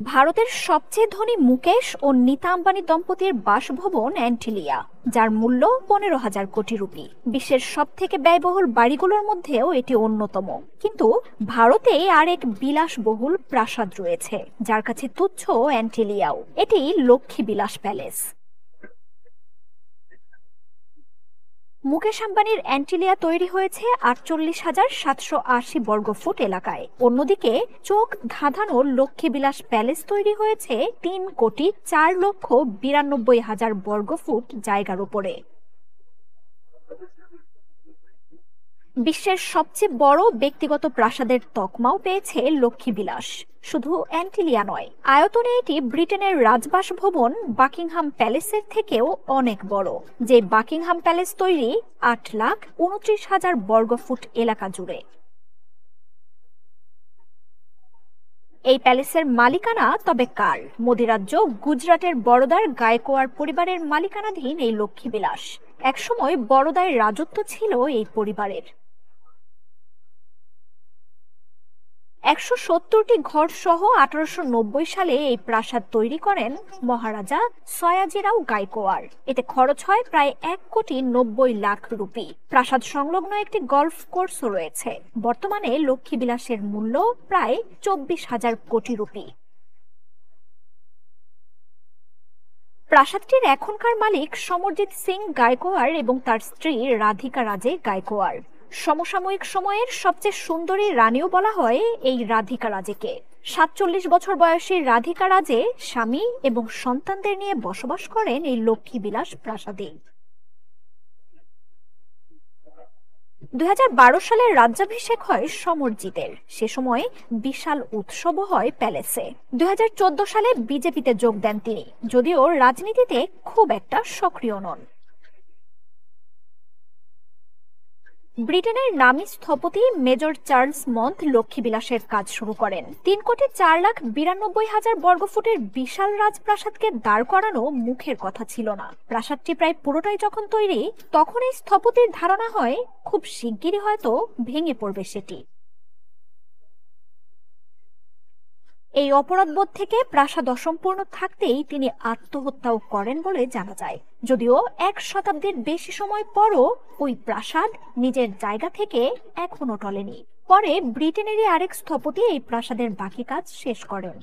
ভারতের সবচেয়ে ধনী মুকেশ ও নীতা আম্বানি দম্পতির বাসভবন অ্যান্টিলিয়া, যার মূল্য 15,000 কোটি রুপি। বিশ্বের সব থেকে ব্যয়বহুল বাড়িগুলোর মধ্যেও এটি অন্যতম। কিন্তু ভারতে আরেক বিলাসবহুল প্রাসাদ রয়েছে, যার কাছে তুচ্ছ অ্যান্টিলিয়াও। এটি লক্ষ্মী বিলাস প্যালেস। মুকেশ আম্বানির অ্যান্টিলিয়া তৈরি হয়েছে 48,780 বর্গফুট এলাকায়। অন্যদিকে চোখ ধাঁধানো লক্ষ্মীবিলাস প্যালেস তৈরি হয়েছে 3,92,92,000 বর্গফুট জায়গার উপরে। বিশ্বের সবচেয়ে বড় ব্যক্তিগত প্রাসাদের তকমাও পেয়েছে লক্ষ্মীবিলাস। শুধু অ্যান্টিলিয়া নয়, আয়তনে এটি ব্রিটেনের রাজবাসভবন বাকিংহাম প্যালেসের থেকেও অনেক বড়, যে বাকিংহাম প্যালেস তৈরি 8,29,000 বর্গফুট এলাকা জুড়ে। এই প্যালেসের মালিকানা তবে কার? মোদিরাজ্য গুজরাটের বরোদার গায়কোয়াড় পরিবারের মালিকানাধীন এই লক্ষ্মীবিলাস। একসময় বরোদায় রাজত্ব ছিল এই পরিবারের। 170টি ঘর সহ 1890 সালে এই প্রাসাদ তৈরি করেন মহারাজা সয়াজিরাও গায়কোয়াড়। এতে খরচ হয় প্রায় 1,90,00,000 রুপি। প্রাসাদ সংলগ্ন একটি গলফ কোর্সও রয়েছে। বর্তমানে লক্ষ্মীবিলাসের মূল্য প্রায় 24,000 কোটি রুপি। প্রাসাদটির এখনকার মালিক সমরজিৎ সিং গায়কোয়াড় এবং তার স্ত্রী রাধিকা রাজে গায়কোয়াড়। সমসাময়িক সময়ের সবচেয়ে সুন্দরী রানীও বলা হয় এই রাধিকা রাজেকে। 47 বছর বয়সী রাধিকা রাজে স্বামী এবং সন্তানদের নিয়ে বসবাস করেন এই লক্ষ্মীবিলাস প্রাসাদে। 2012 সালে রাজ্যাভিষেক হয় সমরজিতের। সে সময় বিশাল উৎসবও হয় প্যালেসে। 2014 সালে বিজেপিতে যোগ দেন তিনি, যদিও রাজনীতিতে খুব একটা সক্রিয় নন। ব্রিটেনের নামী স্থপতি মেজর চার্লস মন্থ লক্ষ্মীবিলাসের কাজ শুরু করেন। 3,92,92,000 বর্গফুটের বিশাল রাজপ্রাসাদকে দাঁড় করানো মুখের কথা ছিল না। প্রাসাদটি প্রায় পুরোটাই যখন তৈরি, তখন এই স্থপতির ধারণা হয় খুব শিগগিরই হয়তো ভেঙে পড়বে সেটি। এই অপরাধবোধ থেকে প্রাসাদ অসম্পূর্ণ থাকতেই তিনি আত্মহত্যাও করেন বলে জানা যায়। যদিও 1 শতাব্দীর বেশি সময় পরও ওই প্রাসাদ নিজের জায়গা থেকে এখনো টলেনি। পরে ব্রিটেনেরই আরেক স্থপতি এই প্রাসাদের বাকি কাজ শেষ করেন।